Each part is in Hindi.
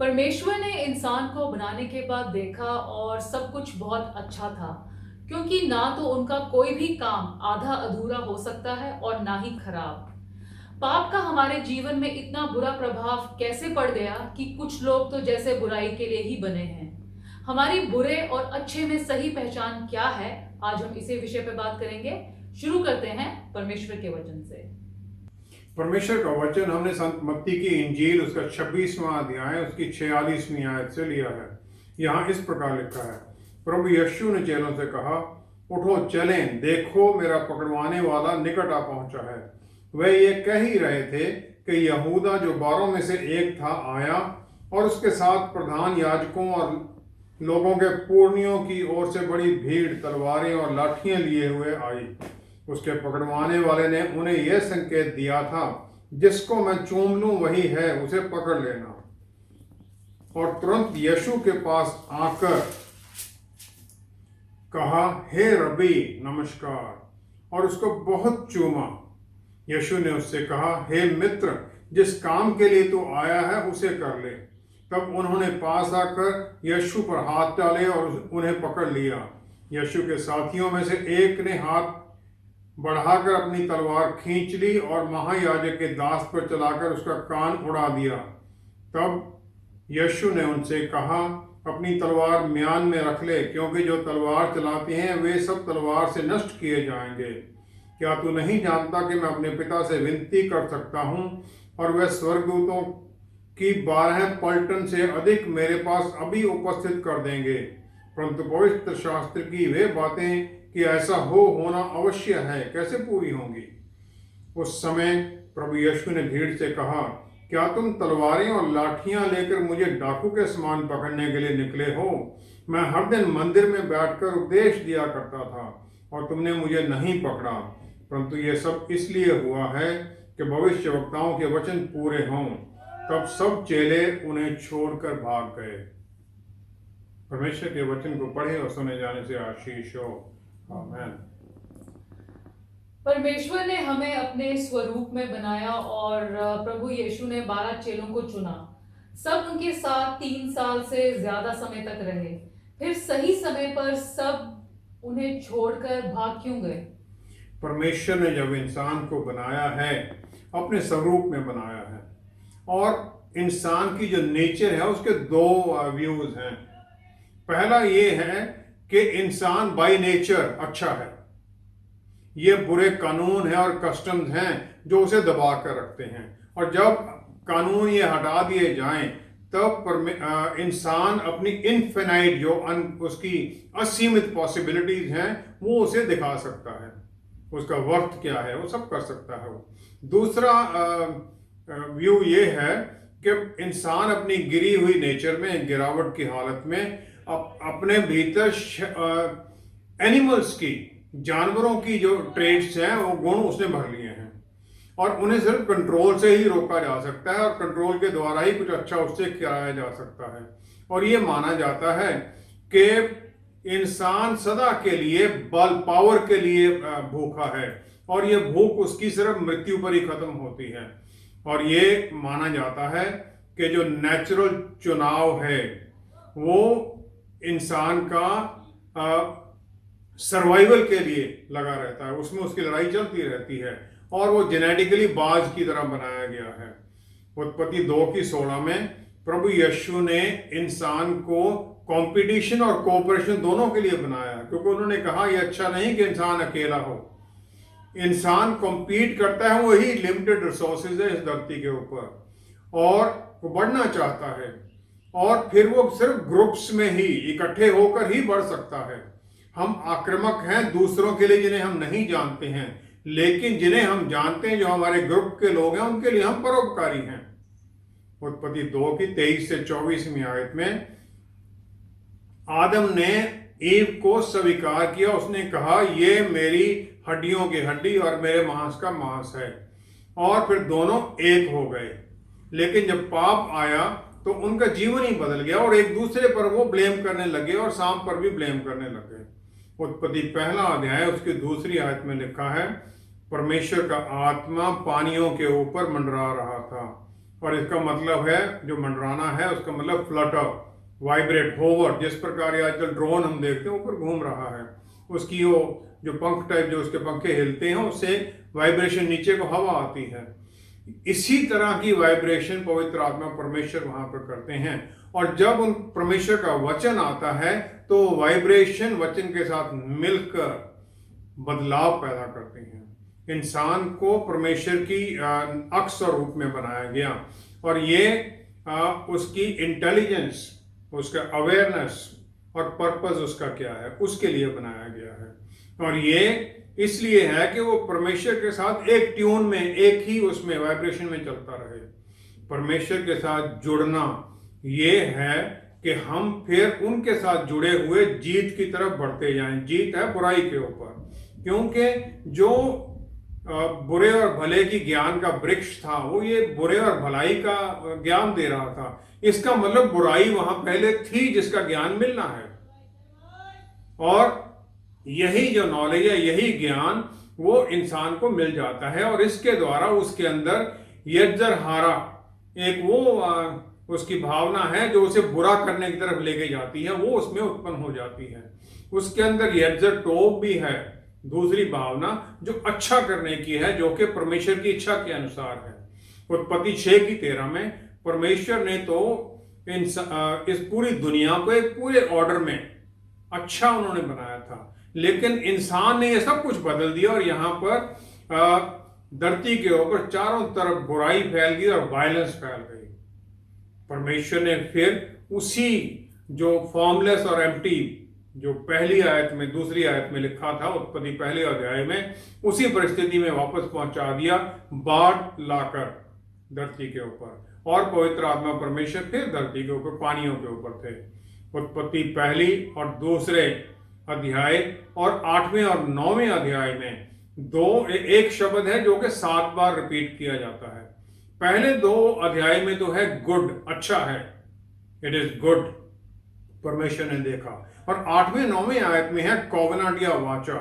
परमेश्वर ने इंसान को बनाने के बाद देखा और सब कुछ बहुत अच्छा था, क्योंकि ना तो उनका कोई भी काम आधा अधूरा हो सकता है और ना ही खराब। पाप का हमारे जीवन में इतना बुरा प्रभाव कैसे पड़ गया कि कुछ लोग तो जैसे बुराई के लिए ही बने हैं। हमारी बुरे और अच्छे में सही पहचान क्या है? आज हम इसी विषय पे बात करेंगे। शुरू करते हैं परमेश्वर के वचन से। परमेश्वर का वचन हमने संत मत्ती की इंजील उसका 26वां अध्याय उसकी 46वीं आयत से लिया है। यहाँ इस प्रकार लिखा है, प्रभु यीशु ने चेलों से कहा, उठो चलें, देखो मेरा पकड़वाने वाला निकट आ पहुंचा है। वे ये कह ही रहे थे कि यहूदा जो 12 में से एक था आया और उसके साथ प्रधान याजकों और लोगों के पुरनियों की ओर से बड़ी भीड़ तलवारें और लाठियां लिए हुए आई। उसके पकड़वाने वाले ने उन्हें यह संकेत दिया था, जिसको मैं चूम लूं वही है, उसे पकड़ लेना। और तुरंत यीशु के पास आकर कहा, हे रबी, नमस्कार, और उसको बहुत चूमा। यीशु ने उससे कहा, हे मित्र, जिस काम के लिए तू आया है उसे कर ले। तब उन्होंने पास आकर यीशु पर हाथ डाले और उन्हें पकड़ लिया। यीशु के साथियों में से एक ने हाथ बढ़ाकर अपनी तलवार खींच ली और महायाजक के दास पर चलाकर उसका कान उड़ा दिया। तब यीशु ने उनसे कहा, अपनी तलवार म्यान में रख ले, क्योंकि जो तलवार चलाते हैं वे सब तलवार से नष्ट किए जाएंगे। क्या तू नहीं जानता कि मैं अपने पिता से विनती कर सकता हूँ और वह स्वर्गदूतों की 12 पलटन से अधिक मेरे पास अभी उपस्थित कर देंगे? परंतु पवित्र शास्त्र की वे बातें कि ऐसा होना अवश्य है कैसे पूरी होंगी? उस समय प्रभु यीशु ने भीड़ से कहा, क्या तुम तलवारें और लाठियां लेकर मुझे डाकू के समान पकड़ने के लिए निकले हो? मैं हर दिन मंदिर में बैठकर उपदेश दिया करता था और तुमने मुझे नहीं पकड़ा, परंतु यह सब इसलिए हुआ है कि भविष्यवक्ताओं के वचन पूरे हों। तब सब चेले उन्हें छोड़कर भाग गए। परमेश्वर के वचन को पढ़े और सुने जाने से आशीष हो। आमीन। परमेश्वर ने हमें अपने स्वरूप में बनाया और प्रभु यीशु ने 12 चेलों को चुना। सब उनके साथ 3 साल से ज्यादा समय तक रहे। फिर सही समय पर सब उन्हें छोड़कर भाग क्यों गए? परमेश्वर ने जब इंसान को बनाया है, अपने स्वरूप में बनाया है, और इंसान की जो नेचर है उसके 2 व्यूज हैं। पहला ये है कि इंसान बाय नेचर अच्छा है। ये बुरे कानून हैं और कस्टम्स हैं जो उसे दबा कर रखते हैं, और जब कानून ये हटा दिए जाएं तब इंसान अपनी इनफिनाइट जो उसकी असीमित पॉसिबिलिटीज हैं वो उसे दिखा सकता है। उसका वर्थ क्या है वो सब कर सकता है वो। दूसरा व्यू ये है कि इंसान अपनी गिरी हुई नेचर में, गिरावट की हालत में अपने भीतर एनिमल्स की, जानवरों की जो ट्रेड्स हैं वो गुण उसने भर लिए हैं, और उन्हें सिर्फ कंट्रोल से ही रोका जा सकता है और कंट्रोल के द्वारा ही कुछ अच्छा उससे कराया जा सकता है। और ये माना जाता है कि इंसान सदा के लिए पावर के लिए भूखा है, और ये भूख उसकी सिर्फ मृत्यु पर ही खत्म होती है। और ये माना जाता है कि जो नेचुरल चुनाव है वो इंसान का सर्वाइवल के लिए लगा रहता है, उसमें उसकी लड़ाई चलती रहती है, और वो जेनेटिकली बाज की तरह बनाया गया है। उत्पत्ति 2:16 में प्रभु यीशु ने इंसान को कंपटीशन और कोऑपरेशन दोनों के लिए बनाया, क्योंकि उन्होंने कहा यह अच्छा नहीं कि इंसान अकेला हो। इंसान कॉम्पीट करता है, वही लिमिटेड रिसोर्सेज है इस धरती के ऊपर, और वो बढ़ना चाहता है, और फिर वो सिर्फ ग्रुप्स में ही इकट्ठे होकर ही बढ़ सकता है। हम आक्रामक हैं दूसरों के लिए जिन्हें हम नहीं जानते हैं, लेकिन जिन्हें हम जानते हैं, जो हमारे ग्रुप के लोग हैं, उनके लिए हम परोपकारी हैं। उत्पत्ति 2:23-24 आयत में आदम ने ईव को स्वीकार किया। उसने कहा, ये मेरी हड्डियों की हड्डी और मेरे मांस का मांस है, और फिर दोनों एक हो गए। लेकिन जब पाप आया तो उनका जीवन ही बदल गया, और एक दूसरे पर वो ब्लेम करने लगे और सांप पर भी ब्लेम करने लगे। उत्पत्ति 1 अध्याय उसकी 2 आयत में लिखा है, परमेश्वर का आत्मा पानियों के ऊपर मंडरा रहा था, और इसका मतलब है, जो मंडराना है उसका मतलब फ्लटर, वाइब्रेट, होवर। जिस प्रकार ये आजकल ड्रोन हम देखते हैं ऊपर घूम रहा है, उसकी वो जो पंख टाइप, जो उसके पंखे हिलते हैं, उससे वाइब्रेशन नीचे को हवा आती है। इसी तरह की वाइब्रेशन पवित्र आत्मा परमेश्वर वहां पर करते हैं। और जब उन परमेश्वर का वचन आता है तो वाइब्रेशन वचन के साथ मिलकर बदलाव पैदा करते हैं। इंसान को परमेश्वर की अक्स और रूप में बनाया गया, और ये उसकी इंटेलिजेंस, उसका अवेयरनेस और पर्पस उसका क्या है, उसके लिए बनाया गया है। और ये इसलिए है कि वो परमेश्वर के साथ एक ट्यून में, एक ही उसमें वाइब्रेशन में चलता रहे। परमेश्वर के साथ जुड़ना ये है कि हम फिर उनके साथ जुड़े हुए जीत की तरफ बढ़ते जाएं। जीत है बुराई के ऊपर, क्योंकि जो बुरे और भले की ज्ञान का वृक्ष था वो ये बुरे और भलाई का ज्ञान दे रहा था। इसका मतलब बुराई वहां पहले थी जिसका ज्ञान मिलना है, और यही जो नॉलेज है, यही ज्ञान वो इंसान को मिल जाता है, और इसके द्वारा उसके अंदर यज्जर हारा एक वो उसकी भावना है जो उसे बुरा करने की तरफ लेके जाती है, वो उसमें उत्पन्न हो जाती है। उसके अंदर यज्जर टोब भी है, दूसरी भावना जो अच्छा करने की है, जो कि परमेश्वर की इच्छा के अनुसार है। उत्पत्ति 6:13 में परमेश्वर ने तो इस पूरी दुनिया को एक पूरे ऑर्डर में अच्छा उन्होंने बनाया था, लेकिन इंसान ने ये सब कुछ बदल दिया, और यहाँ पर धरती के ऊपर चारों तरफ बुराई फैल गई और वायलेंस फैल गई। परमेश्वर ने फिर उसी जो फॉर्मलेस और एम्प्टी, जो पहली आयत में, दूसरी आयत में लिखा था, उत्पत्ति पहले अध्याय में, उसी परिस्थिति में वापस पहुंचा दिया, बाढ़ लाकर धरती के ऊपर। और पवित्र आत्मा परमेश्वर फिर धरती के ऊपर, पानियों के ऊपर थे। उत्पत्ति पहली और दूसरे अध्याय और 8वें और 9वें अध्याय में एक शब्द है जो कि 7 बार रिपीट किया जाता है। पहले 2 अध्याय में तो है गुड, अच्छा है, इट इज गुड, परमेश्वर ने देखा। और 8वें 9वें आयत में है कोवेनेंट या वाचा,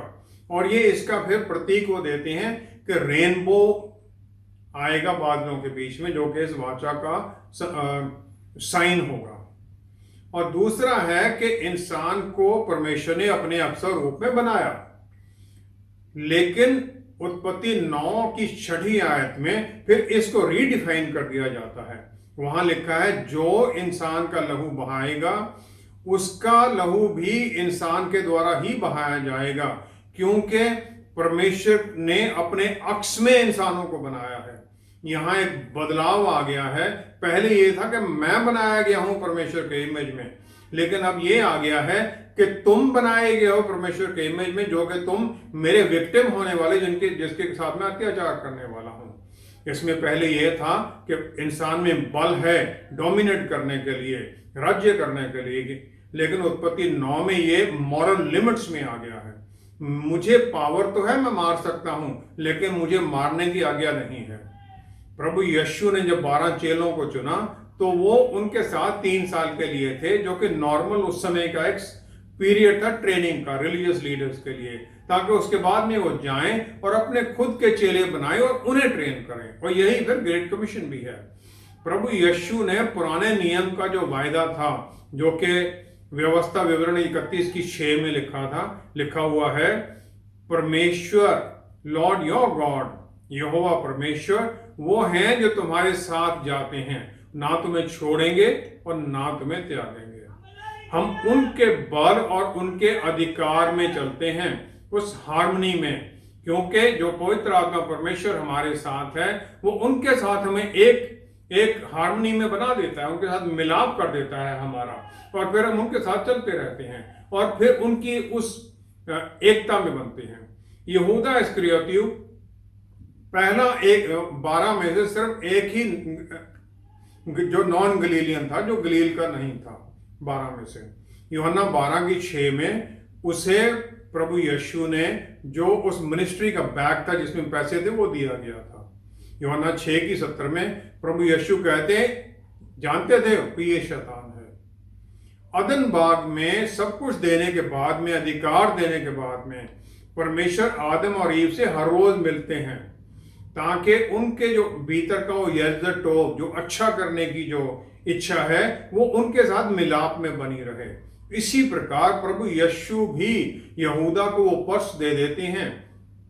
और ये इसका फिर प्रतीक वो देते हैं कि रेनबो आएगा बादलों के बीच में, जो कि इस वाचा का साइन होगा। और दूसरा है कि इंसान को परमेश्वर ने अपने अक्सर रूप में बनाया, लेकिन उत्पत्ति 9 की 6ठी आयत में फिर इसको रीडिफाइन कर दिया जाता है। वहां लिखा है जो इंसान का लहू बहाएगा उसका लहू भी इंसान के द्वारा ही बहाया जाएगा, क्योंकि परमेश्वर ने अपने अक्स में इंसानों को बनाया है। यहां एक बदलाव आ गया है। पहले ये था कि मैं बनाया गया हूं परमेश्वर के इमेज में, लेकिन अब ये आ गया है कि तुम बनाए गए हो परमेश्वर के इमेज में, जो कि तुम मेरे विक्टिम होने वाले, जिसके साथ मैं अत्याचार करने वाला हूं। इसमें पहले यह था कि इंसान में बल है डोमिनेट करने के लिए, राज्य करने के लिए, लेकिन उत्पत्ति 9 में ये मॉरल लिमिट्स में आ गया है। मुझे पावर तो है, मैं मार सकता हूं, लेकिन मुझे मारने की आज्ञा नहीं है। प्रभु यीशु ने जब 12 चेलों को चुना तो वो उनके साथ 3 साल के लिए थे, जो कि नॉर्मल उस समय का एक पीरियड था ट्रेनिंग का रिलीजियस लीडर्स के लिए, ताकि उसके बाद में वो जाएं और अपने खुद के चेले बनाएं और उन्हें ट्रेन करें। और यही फिर ग्रेट कमीशन भी है। प्रभु यीशु ने पुराने नियम का जो वायदा था, जो कि व्यवस्था विवरण 31:6 में लिखा हुआ है, परमेश्वर लॉर्ड योर गॉड, यहोवा परमेश्वर वो हैं जो तुम्हारे साथ जाते हैं, ना तुम्हें छोड़ेंगे और ना तुम्हें त्यागेंगे। हम उनके बल और उनके अधिकार में चलते हैं, उस हार्मनी में, क्योंकि जो पवित्र आत्मा परमेश्वर हमारे साथ है वो उनके साथ हमें एक हार्मनी में बना देता है, उनके साथ मिलाप कर देता है हमारा, और फिर हम उनके साथ चलते रहते हैं और फिर उनकी उस एकता में बनते हैं। यहूदा इस्करियोती पहला 12 में से सिर्फ एक ही जो नॉन गलीलियन था, जो गलील का नहीं था 12 में से। यूहन्ना 12:6 में उसे प्रभु यीशु ने जो उस मिनिस्ट्री का बैग था जिसमें पैसे थे वो दिया गया था। यूहन्ना 6:70 में प्रभु यीशु कहते, जानते थे कि ये शैतान है। अदन बाग में सब कुछ देने के बाद में, अधिकार देने के बाद में, परमेश्वर आदम और ईव से हर रोज मिलते हैं, ताकि उनके जो भीतर का वो यज़्ज़तोब, जो अच्छा करने की जो इच्छा है, वो उनके साथ मिलाप में बनी रहे। इसी प्रकार प्रभु यीशु भी यहूदा को वो पर्स दे देते हैं,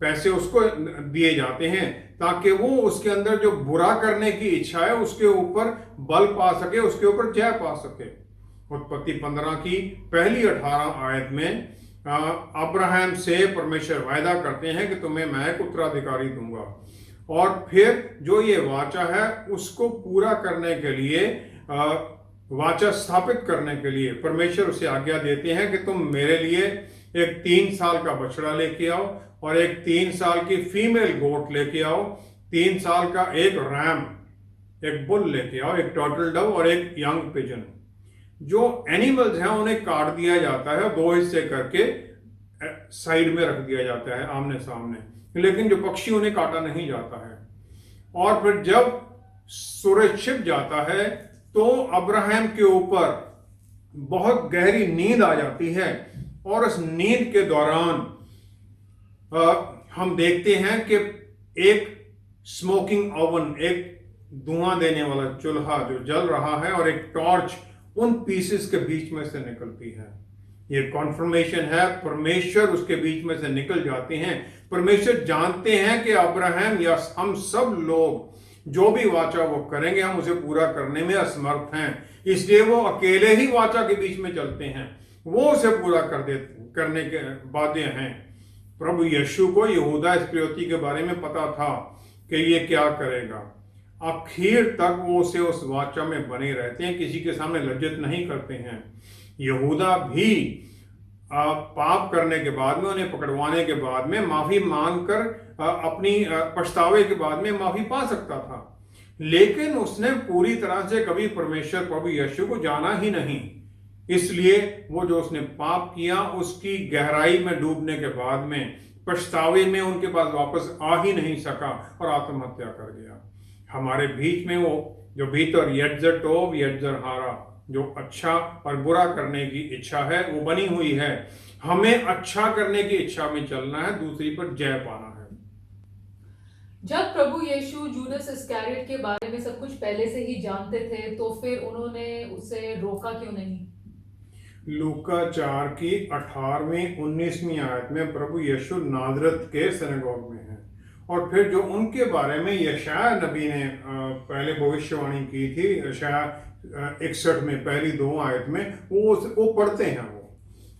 पैसे उसको दिए जाते हैं, ताकि वो उसके अंदर जो बुरा करने की इच्छा है उसके ऊपर बल पा सके, उसके ऊपर जय पा सके। उत्पत्ति 15 की पहली 18 आयत में अब्राहम से परमेश्वर वायदा करते हैं कि तुम्हें मैं एक उत्तराधिकारी दूंगा, और फिर जो ये वाचा है उसको पूरा करने के लिए, वाचा स्थापित करने के लिए परमेश्वर उसे आज्ञा देते हैं कि तुम मेरे लिए एक 3 साल का बछड़ा लेके आओ और एक 3 साल की फीमेल गोट लेके आओ, 3 साल का एक रैम, एक बुल लेके आओ, एक टर्टल डव और एक यंग पिजन। जो एनिमल्स हैं उन्हें काट दिया जाता है, 2 हिस्से करके साइड में रख दिया जाता है आमने सामने, लेकिन जो पक्षी उन्हें काटा नहीं जाता है। और फिर जब सूरज छिप जाता है तो अब्राहम के ऊपर बहुत गहरी नींद आ जाती है, और उस नींद के दौरान हम देखते हैं कि एक स्मोकिंग ओवन, एक धुआं देने वाला चूल्हा जो जल रहा है, और एक टॉर्च उन पीसेस के बीच में से निकलती है। ये कॉन्फर्मेशन है, परमेश्वर उसके बीच में से निकल जाते हैं। परमेश्वर जानते हैं कि अब्राहम या हम सब लोग जो भी वाचा वो करेंगे, हम उसे पूरा करने में असमर्थ हैं, इसलिए वो अकेले ही वाचा के बीच में चलते हैं, वो उसे पूरा करने के बाध्य हैं। प्रभु यीशु को यहूदा इस्करियोती के बारे में पता था कि ये क्या करेगा। आखिर तक वो उसे उस वाचा में बने रहते हैं, किसी के सामने लज्जित नहीं करते हैं। यहूदा भी पाप करने के बाद में, उन्हें पकड़वाने के बाद में, माफी मांगकर अपनी पछतावे के बाद में माफी पा सकता था, लेकिन उसने पूरी तरह से कभी परमेश्वर प्रभु यीशु को जाना ही नहीं। इसलिए वो जो उसने पाप किया उसकी गहराई में डूबने के बाद में पछतावे में उनके पास वापस आ ही नहीं सका और आत्महत्या कर गया। हमारे बीच में वो जो भीतर यज्जतोब यज्जरहारा, जो अच्छा और बुरा करने की इच्छा है वो बनी हुई है। हमें अच्छा करने की इच्छा में चलना है, दूसरी पर जय पाना है। जब प्रभु यीशु जूदस इस्करियोत के बारे में सब कुछ पहले से ही जानते थे, तो फिर उन्होंने उसे रोका क्यों नहीं? लूका 4 की 18वीं 19वीं आयत में प्रभु यीशु नाजरत के सिनेगोग में है, और फिर जो उनके बारे में यशाया नबी ने पहले भविष्यवाणी की थी, यशाया 61 में पहली 2 आयत में, वो पढ़ते हैं। वो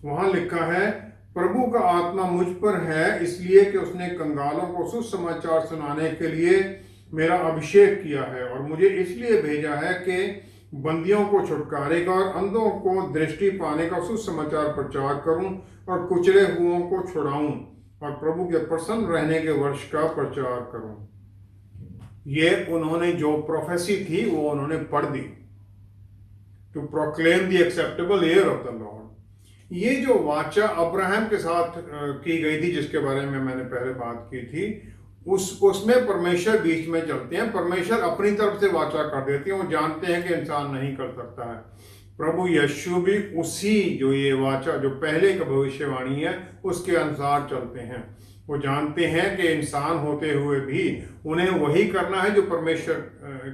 वहां लिखा है, प्रभु का आत्मा मुझ पर है, इसलिए कि उसने कंगालों को सुसमाचार सुनाने के लिए मेरा अभिषेक किया है, और मुझे इसलिए भेजा है कि बंदियों को छुटकारेगा और अंधों को दृष्टि पाने का सुसमाचार प्रचार करूं, और कुचले हुओं को छुड़ाऊं, और प्रभु के प्रसन्न रहने के वर्ष का प्रचार करूं। ये उन्होंने जो प्रोफेसी थी वो उन्होंने पढ़ दी, to proclaim the acceptable year of the Lord. ये जो वाचा अब्राहम के साथ की गई थी, जिसके बारे में मैंने पहले बात की थी, उसमें परमेश्वर बीच में चलते हैं। परमेश्वर अपनी तरफ से वाचा कर देते हैं, वो जानते हैं कि इंसान नहीं कर सकता है। प्रभु यीशु भी उसी जो ये वाचा जो पहले का भविष्यवाणी है उसके अनुसार चलते हैं। वो जानते हैं कि इंसान होते हुए भी उन्हें वही करना है जो परमेश्वर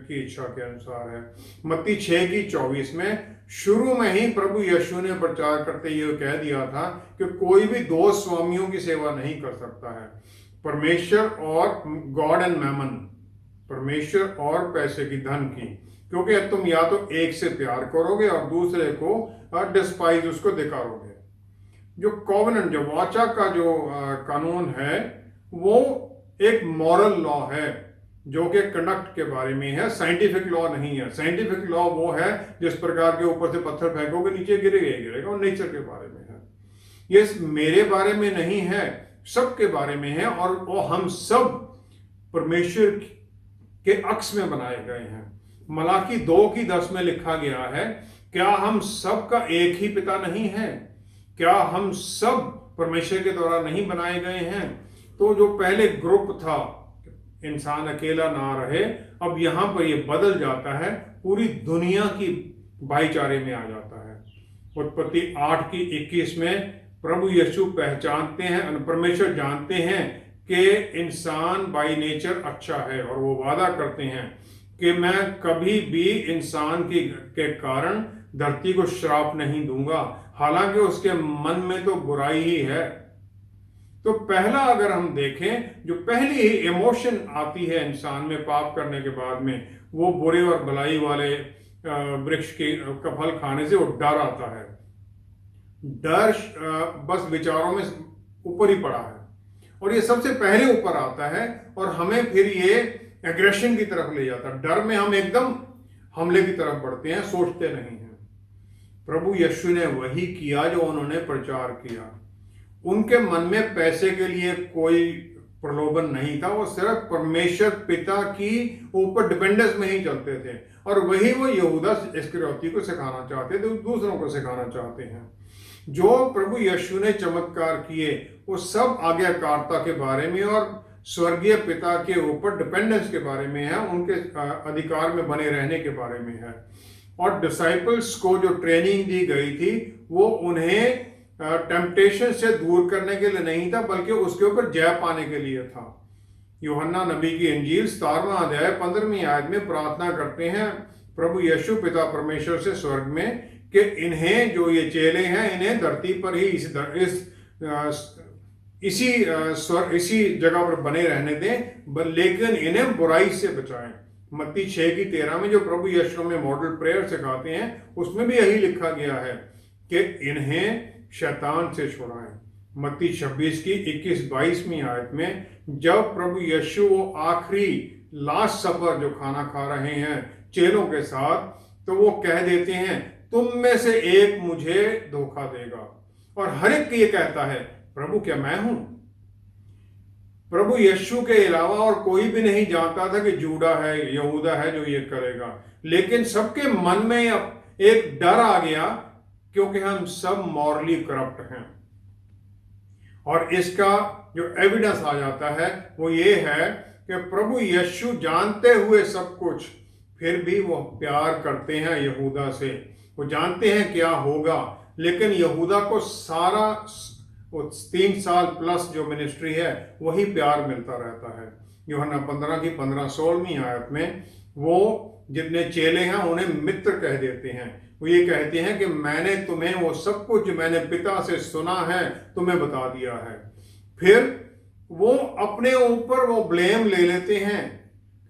की इच्छा के अनुसार है। मत्ती 6 की 24 में शुरू में ही प्रभु यीशु ने प्रचार करते हुए कह दिया था कि कोई भी 2 स्वामियों की सेवा नहीं कर सकता है, परमेश्वर और गॉड एंड मैमन, परमेश्वर और पैसे की, धन की, क्योंकि तुम या तो एक से प्यार करोगे और दूसरे को डिस्पाइज, उसको धिक्कारोगे। जो कॉवेनेंट, जो वाचा का जो कानून है, वो एक मॉरल लॉ है जो कि कंडक्ट के बारे में है, साइंटिफिक लॉ नहीं है। साइंटिफिक लॉ वो है जिस प्रकार के ऊपर से पत्थर फेंकोगे नीचे गिरेगा, और नेचर के बारे में है। ये मेरे बारे में नहीं है, सबके बारे में है, और वो हम सब परमेश्वर के अक्स में बनाए गए हैं। मलाकी 2 की 10 में लिखा गया है, क्या हम सब का एक ही पिता नहीं है? क्या हम सब परमेश्वर के द्वारा नहीं बनाए गए हैं? तो जो पहले ग्रुप था, इंसान अकेला ना रहे, अब यहां पर ये बदल जाता है, पूरी दुनिया की भाईचारे में आ जाता है। उत्पत्ति 8 की 21 में प्रभु यीशु पहचानते हैं, परमेश्वर जानते हैं कि इंसान बाय नेचर अच्छा है, और वो वादा करते हैं कि मैं कभी भी इंसान के कारण धरती को श्राप नहीं दूंगा, हालांकि उसके मन में तो बुराई ही है। तो पहला अगर हम देखें, जो पहली ही इमोशन आती है इंसान में पाप करने के बाद में, वो बुरे और भलाई वाले वृक्ष का फल खाने से वो डर आता है। डर बस विचारों में ऊपर ही पड़ा है, और ये सबसे पहले ऊपर आता है, और हमें फिर ये एग्रेशन की तरफ ले जाता है। डर में हम एकदम हमले की तरफ बढ़ते हैं, सोचते नहीं हैं। प्रभु यीशु ने वही किया जो उन्होंने प्रचार किया। उनके मन में पैसे के लिए कोई प्रलोभन नहीं था, वो सिर्फ परमेश्वर पिता की ऊपर डिपेंडेंस में ही चलते थे, और वही वो यहूदा इस्करियोती को सिखाना चाहते थे, दूसरों को सिखाना चाहते हैं। जो प्रभु यीशु ने चमत्कार किए वो सब आज्ञाकारिता के बारे में और स्वर्गीय पिता के ऊपर डिपेंडेंस के बारे में है, उनके अधिकार में बने रहने के बारे में है। और डिसाइपल्स को जो ट्रेनिंग दी गई थी वो उन्हें टेम्पटेशन से दूर करने के लिए नहीं था, बल्कि उसके ऊपर जय पाने के लिए था। यूहन्ना नबी की इंजील 17वां अध्याय 15वीं आयत में प्रार्थना करते हैं प्रभु यीशु पिता परमेश्वर से स्वर्ग में कि इन्हें, जो ये चेले हैं, इन्हें धरती पर ही इसी जगह पर बने रहने दें, लेकिन इन्हें बुराई से बचाएं। मत्ती 6:13 में जो प्रभु यीशु में मॉडल प्रेयर सिखाते हैं, उसमें भी यही लिखा गया है कि इन्हें शैतान से छुड़ाएं। मत्ती 26:21-22वीं आयत में जब प्रभु यीशु वो आखिरी लास्ट सफर जो खाना खा रहे हैं चेलों के साथ, तो वो कह देते हैं तुम में से एक मुझे धोखा देगा, और हर एक ये कहता है प्रभु क्या मैं हूं? प्रभु यीशु के अलावा और कोई भी नहीं जानता था कि जूडा है, यहूदा है जो ये करेगा, लेकिन सबके मन में एक डर आ गया, क्योंकि हम सब मॉरली करप्ट हैं। और इसका जो एविडेंस आ जाता है वो ये है कि प्रभु यीशु जानते हुए सब कुछ, फिर भी वो प्यार करते हैं यहूदा से। वो जानते हैं क्या होगा, लेकिन यहूदा को सारा 3 साल प्लस जो मिनिस्ट्री है वही प्यार मिलता रहता है। यूहन्ना 15:15-16वीं आयत में वो जितने चेले हैं उन्हें मित्र कह देते हैं। वो ये कहते हैं कि मैंने तुम्हें वो सब कुछ जो मैंने पिता से सुना है तुम्हें बता दिया है। फिर वो अपने ऊपर वो ब्लेम ले लेते हैं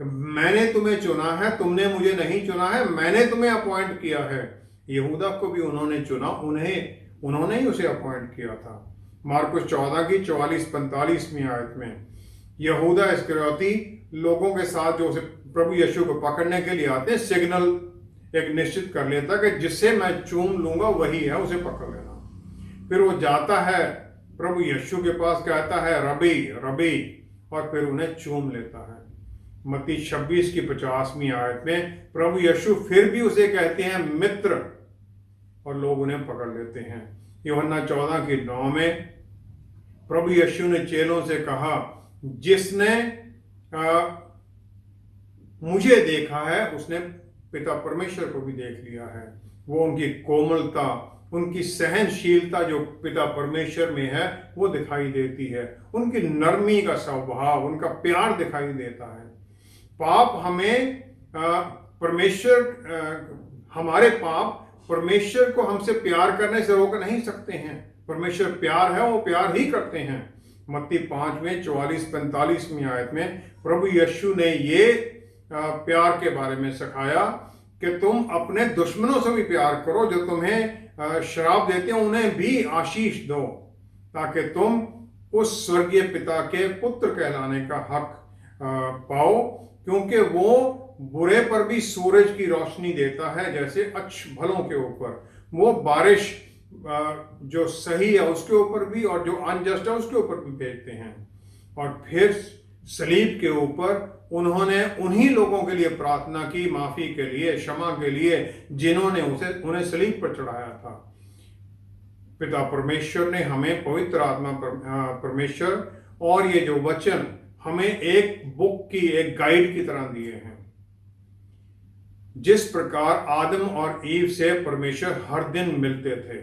कि मैंने तुम्हें चुना है, तुमने मुझे नहीं चुना है, मैंने तुम्हें अपॉइंट किया है। यहूदा को भी उन्होंने चुना, उन्होंने ही उसे अपॉइंट किया था। मार्कुस 14:44-45वीं आयत में यहूदा इस्करियोती लोगों के साथ जो प्रभु यीशु को पकड़ने के लिए आते हैं, सिग्नल एक निश्चित कर लेता कि जिससे मैं चूम लूंगा वही है, उसे पकड़ लेना। फिर वो जाता है प्रभु यीशु के पास, कहता है रबी रबी, और फिर उन्हें चूम लेता है। मत्ती 26:50वीं आयत में प्रभु यीशु फिर भी उसे कहते हैं मित्र, और लोग उन्हें पकड़ लेते हैं। यूहन्ना 14:9 में प्रभु यीशु ने चेलों से कहा जिसने मुझे देखा है उसने पिता परमेश्वर को भी देख लिया है। वो उनकी कोमलता, उनकी सहनशीलता जो पिता परमेश्वर में है वो दिखाई देती है। उनकी नरमी का स्वभाव, उनका प्यार दिखाई देता है। पाप हमें हमारे पाप परमेश्वर को हमसे प्यार करने से रोक नहीं सकते हैं। परमेश्वर प्यार है, वो प्यार ही करते हैं। मत्ती 5:44-45वीं आयत में प्रभु यीशु ने ये प्यार के बारे में सिखाया कि तुम अपने दुश्मनों से भी प्यार करो, जो तुम्हें श्राप देते हैं उन्हें भी आशीष दो, ताकि तुम उस स्वर्गीय पिता के पुत्र कहलाने का हक पाओ, क्योंकि वो बुरे पर भी सूरज की रोशनी देता है, जैसे अच्छे भलों के ऊपर। वो बारिश जो सही है उसके ऊपर भी और जो अनजस्ट है उसके ऊपर भी भेजते हैं। और फिर सलीब के ऊपर उन्होंने उन्हीं लोगों के लिए प्रार्थना की, माफी के लिए, क्षमा के लिए, जिन्होंने उन्हें सलीब पर चढ़ाया था। पिता परमेश्वर ने हमें पवित्र आत्मा परमेश्वर और ये जो वचन हमें एक बुक की, एक गाइड की तरह दिए हैं। जिस प्रकार आदम और ईव से परमेश्वर हर दिन मिलते थे,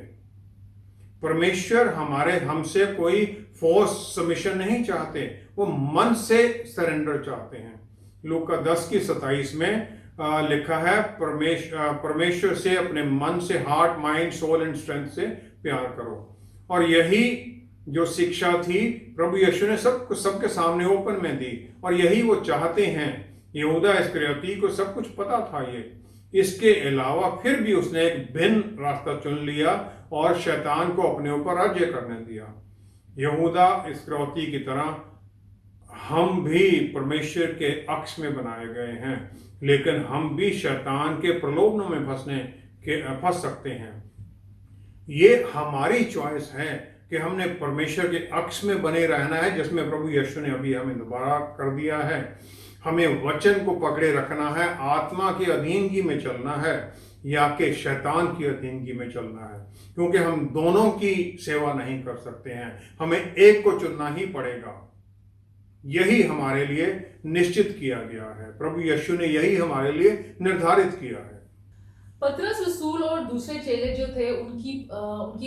परमेश्वर हमारे हमसे कोई फोर्स सबमिशन नहीं चाहते, वो मन से सरेंडर चाहते हैं। लूका 10:27 में लिखा है, परमेश्वर से अपने मन से, heart, mind, soul and strength से प्यार करो। और यही जो शिक्षा थी प्रभु यीशु ने सबके सामने ओपन में दी, और यही वो चाहते हैं। यहूदा इस्करियोती को सब कुछ पता था ये। इसके अलावा फिर भी उसने एक भिन्न रास्ता चुन लिया और शैतान को अपने ऊपर राज्य करने दिया। यहूदा इस्करियोती की तरह हम भी परमेश्वर के अक्स में बनाए गए हैं, लेकिन हम भी शैतान के प्रलोभनों में फंस सकते हैं। ये हमारी चॉइस है कि हमने परमेश्वर के अक्स में बने रहना है, जिसमें प्रभु यीशु ने अभी हमें दोबारा कर दिया है। हमें वचन को पकड़े रखना है, आत्मा की अधीनगी में चलना है या कि शैतान की अधीनगी में चलना है, क्योंकि हम दोनों की सेवा नहीं कर सकते हैं। हमें एक को चुनना ही पड़ेगा। यही हमारे लिए निश्चित किया गया है, प्रभु यीशु ने यही हमारे लिए निर्धारित किया है। पतरस रसूल और दूसरे चेले जो थे उनकी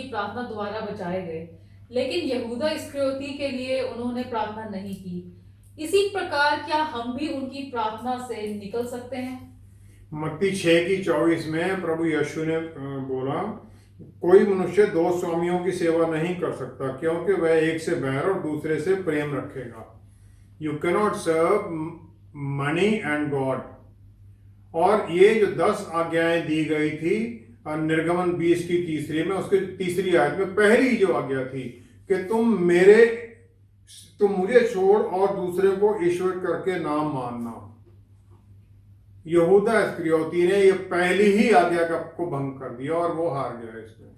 प्रार्थना द्वारा बचाए गए, लेकिन यहूदा इस्करियोती के लिए उन्होंने प्रार्थना नहीं की। इसी प्रकार क्या हम भी उनकी प्रार्थना से निकल सकते हैं? मत्ती 6:24 में प्रभु यीशु ने बोला, कोई मनुष्य दो स्वामियों की सेवा नहीं कर सकता, क्योंकि वह एक से बैर और दूसरे से प्रेम रखेगा। You cannot serve money and God. और ये जो 10 आज्ञाएं दी गई थी निर्गमन 20:3 में, उसके तीसरी आयत में पहली जो आज्ञा थी कि तुम मुझे छोड़ और दूसरे को ईश्वर करके नाम मानना। यहूदा इस्करियोती ने ये पहली ही आज्ञा को भंग कर दिया और वो हार गया इसमें।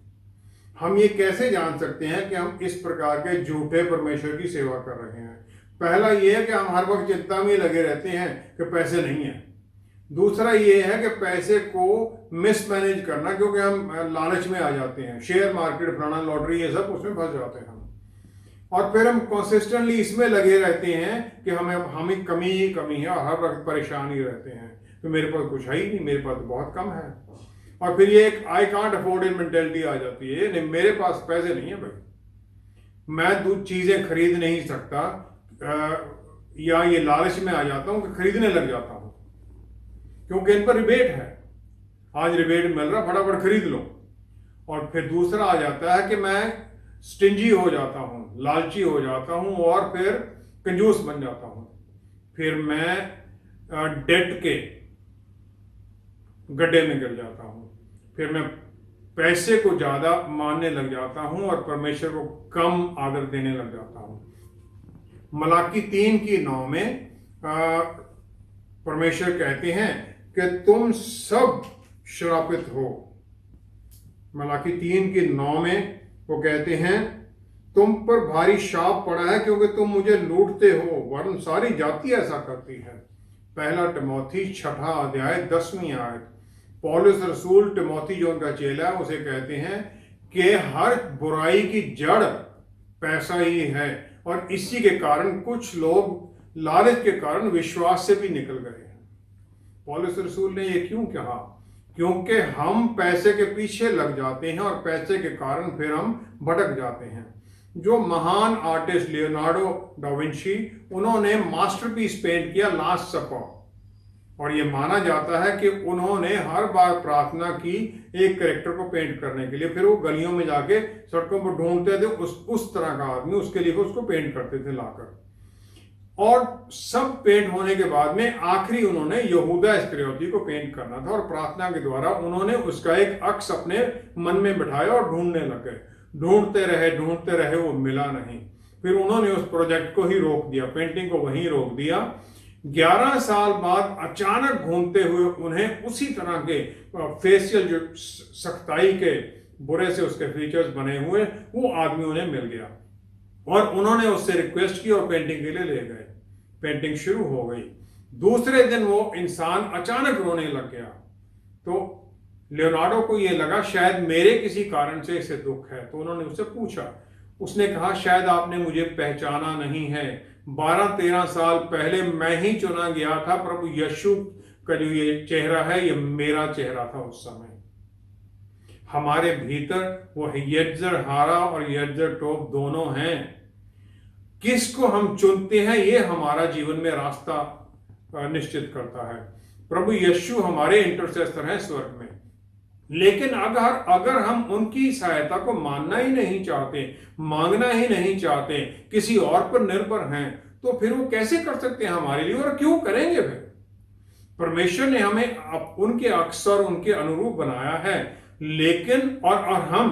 हम ये कैसे जान सकते हैं कि हम इस प्रकार के झूठे परमेश्वर की सेवा कर रहे हैं? पहला ये है कि हम हर वक्त चिंता में लगे रहते हैं कि पैसे नहीं है। दूसरा ये है कि पैसे को मिसमैनेज करना, क्योंकि हम लालच में आ जाते हैं, शेयर मार्केट, फलाना, लॉटरी, ये सब उसमें फंस जाते हैं हम। और फिर हम कंसिस्टेंटली इसमें लगे रहते हैं कि हमें कमी ही कमी है और हर वक्त परेशान ही रहते हैं। तो मेरे पास कुछ है ही नहीं, मेरे पास तो बहुत कम है। और फिर ये एक I can't afford it mentality आ जाती है, नहीं मेरे पास पैसे नहीं है भाई, मैं चीजें खरीद नहीं सकता, या ये लालच में आ जाता हूं कि खरीदने लग जाता हूं क्योंकि इन पर रिबेट है, आज रिबेट मिल रहा, फटाफट खरीद लो। और फिर दूसरा आ जाता है कि मैं स्टिंजी हो जाता हूं, लालची हो जाता हूं और फिर कंजूस बन जाता हूं। फिर मैं डेट के गड्ढे में गिर जाता हूं। फिर मैं पैसे को ज्यादा मानने लग जाता हूं और परमेश्वर को कम आदर देने लग जाता हूं। मलाकी 3:9 में परमेश्वर कहते हैं कि तुम सब श्रापित हो। मलाकी 3:9 में वो कहते हैं, तुम पर भारी शाप पड़ा है क्योंकि तुम मुझे लूटते हो, वरन सारी जाति ऐसा करती है। पहला तिमोथी 6:10 आयत। पौलुस रसूल तिमोथी जो उनका चेला है उसे कहते हैं कि हर बुराई की जड़ पैसा ही है, और इसी के कारण कुछ लोग लालच के कारण विश्वास से भी निकल गए हैं। पौलुस रसूल ने ये क्यों कहा? क्योंकि हम पैसे के पीछे लग जाते हैं और पैसे के कारण फिर हम भटक जाते हैं। जो महान आर्टिस्ट लियोनार्डो डा विंची, उन्होंने मास्टरपीस पेंट किया लास्ट सपर, और ये माना जाता है कि उन्होंने हर बार प्रार्थना की एक कैरेक्टर को पेंट करने के लिए, फिर वो गलियों में जाके सड़कों पर ढूंढते थे उस तरह का आदमी, उसके लिए उसको पेंट करते थे लाकर। और सब पेंट होने के बाद में आखिरी उन्होंने यहूदा इस्करियोती को पेंट करना था, और प्रार्थना के द्वारा उन्होंने उसका एक अक्स अपने मन में बिठाया और ढूंढने लगे। ढूंढते रहे, वो मिला नहीं। फिर उन्होंने उस प्रोजेक्ट को ही रोक दिया, पेंटिंग को वहीं रोक दिया। 11 साल बाद अचानक घूमते हुए उन्हें उसी तरह के फेशियल जो सख्ताई के बुरे से उसके फीचर्स बने हुए वो आदमी उन्हें मिल गया, और उन्होंने उससे रिक्वेस्ट की और पेंटिंग के लिए ले गए। पेंटिंग शुरू हो गई। दूसरे दिन वो इंसान अचानक रोने लग गया। तो लियोनार्डो को ये लगा शायद मेरे किसी कारण से इसे दुख है, तो उन्होंने उससे पूछा। उसने कहा, शायद आपने मुझे पहचाना नहीं है, 12-13 साल पहले मैं ही चुना गया था। प्रभु यीशु का जो ये चेहरा है, ये मेरा चेहरा था उस समय। हमारे भीतर वो यज्जर हारा और यज्जर टोब दोनों हैं। किसको हम चुनते हैं ये हमारा जीवन में रास्ता निश्चित करता है। प्रभु यीशु हमारे इंटरसेसर हैं स्वर्ग में, लेकिन अगर हम उनकी सहायता को मानना ही नहीं चाहते, मांगना ही नहीं चाहते, किसी और पर निर्भर हैं, तो फिर वो कैसे कर सकते हैं हमारे लिए, और क्यों करेंगे फिर? परमेश्वर ने हमें उनके अक्सर उनके अनुरूप बनाया है, लेकिन और हम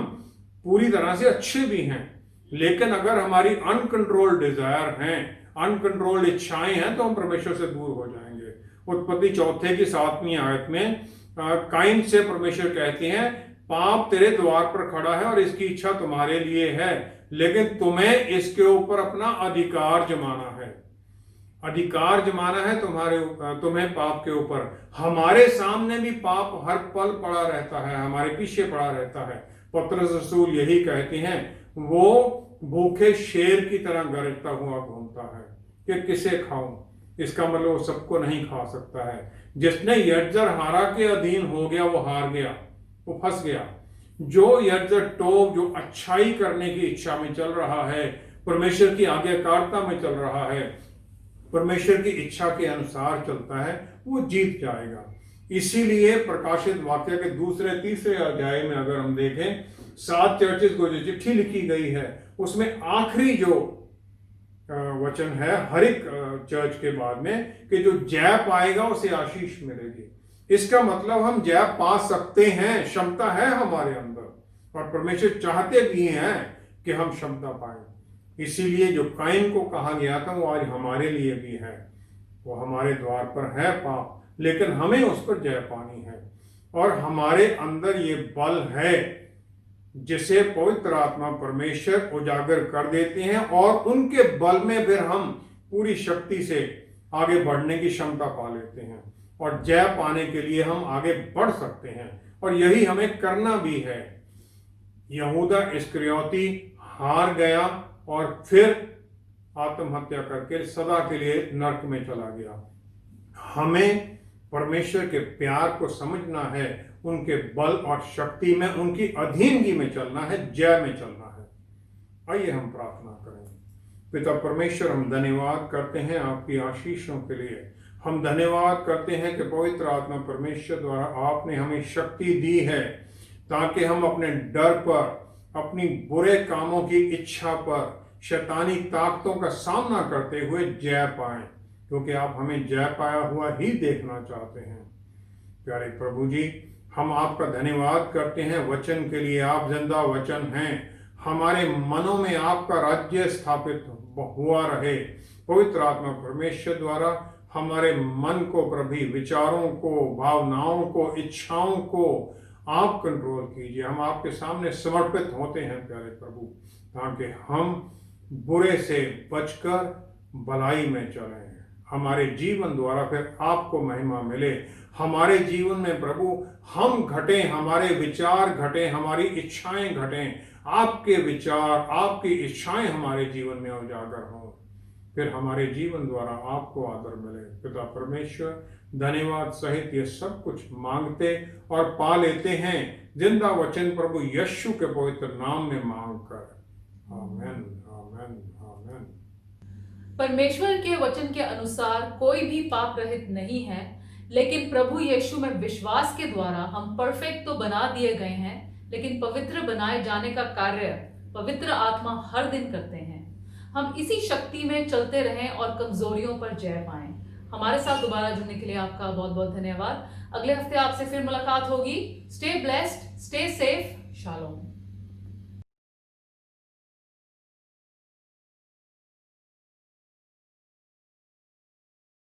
पूरी तरह से अच्छे भी हैं, लेकिन अगर हमारी अनकंट्रोल्ड डिजायर हैं, अनकंट्रोल्ड इच्छाएं हैं, तो हम परमेश्वर से दूर हो जाएंगे। उत्पत्ति 4 की 7वीं आयत में काइन से परमेश्वर कहते हैं, पाप तेरे द्वार पर खड़ा है और इसकी इच्छा तुम्हारे लिए है, लेकिन तुम्हें इसके ऊपर अपना अधिकार जमाना है। अधिकार जमाना है तुम्हें पाप के ऊपर। हमारे सामने भी पाप हर पल पड़ा रहता है, हमारे पीछे पड़ा रहता है। पतरस रसूल यही कहते हैं, वो भूखे शेर की तरह गरजता हुआ घूमता है कि किसे खाऊं। इसका मतलब वो सबको नहीं खा सकता है। जिसने यज्जर हारा के अधीन हो गया वो हार गया, वो फंस गया। जो यज्जर टोब, जो अच्छाई करने की इच्छा में चल रहा है, परमेश्वर की आज्ञाकारिता में चल रहा है, परमेश्वर की इच्छा के अनुसार चलता है, वो जीत जाएगा। इसीलिए प्रकाशित वाक्य के 2-3 अध्याय में अगर हम देखें, 7 चर्चेस को जो चिट्ठी लिखी गई है, उसमें आखिरी जो वचन है हर एक चर्च के बाद में, कि जो जय पाएगा उसे आशीष मिलेगी। इसका मतलब हम जय पा सकते हैं, क्षमता है हमारे अंदर, और परमेश्वर चाहते भी हैं कि हम क्षमता पाएं। इसीलिए जो काइन को कहा गया था वो आज हमारे लिए भी है। वो हमारे द्वार पर है पाप, लेकिन हमें उस पर जय पानी है, और हमारे अंदर ये बल है जिसे पवित्र आत्मा परमेश्वर उजागर कर देते हैं, और उनके बल में फिर हम पूरी शक्ति से आगे बढ़ने की क्षमता पा लेते हैं, और जय पाने के लिए हम आगे बढ़ सकते हैं, और यही हमें करना भी है। यहूदा इस्करियोती हार गया और फिर आत्महत्या करके सदा के लिए नरक में चला गया। हमें परमेश्वर के प्यार को समझना है, उनके बल और शक्ति में, उनकी अधीनगी में चलना है, जय में चलना है। आइए हम प्रार्थना करें। पिता परमेश्वर, हम धन्यवाद करते हैं आपकी आशीषों के लिए। हम धन्यवाद करते हैं कि पवित्र आत्मा परमेश्वर द्वारा आपने हमें शक्ति दी है, ताकि हम अपने डर पर, अपनी बुरे कामों की इच्छा पर, शैतानी ताकतों का सामना करते हुए जय पाएं, क्योंकि आप हमें जय पाया हुआ ही देखना चाहते हैं। प्यारे प्रभु जी, हम आपका धन्यवाद करते हैं वचन के लिए। आप जिंदा वचन हैं। हमारे मनों में आपका राज्य स्थापित हुआ रहे। पवित्र आत्मा परमेश्वर द्वारा हमारे मन को, प्रभु विचारों को, भावनाओं को, इच्छाओं को आप कंट्रोल कीजिए। हम आपके सामने समर्पित होते हैं प्यारे प्रभु, ताकि हम बुरे से बचकर भलाई में चलें। हमारे जीवन द्वारा फिर आपको महिमा मिले। हमारे जीवन में प्रभु हम घटें, हमारे विचार घटें, हमारी इच्छाएं घटें, आपके विचार, आपकी इच्छाएं हमारे जीवन में उजागर हों, फिर हमारे जीवन द्वारा आपको आदर मिले। पिता परमेश्वर, धन्यवाद सहित ये सब कुछ मांगते और पा लेते हैं जिंदा वचन प्रभु यीशु के पवित्र नाम में मांग कर, आमेन, आमेन, आमेन। परमेश्वर के वचन के अनुसार कोई भी पाप रहित नहीं है, लेकिन प्रभु यीशु में विश्वास के द्वारा हम परफेक्ट तो बना दिए गए हैं, लेकिन पवित्र बनाए जाने का कार्य पवित्र आत्मा हर दिन करते हैं। हम इसी शक्ति में चलते रहें और कमजोरियों पर जय पाएं। हमारे साथ दोबारा जुड़ने के लिए आपका बहुत बहुत धन्यवाद। अगले हफ्ते आपसे फिर मुलाकात होगी। Stay blessed, stay safe, shalom.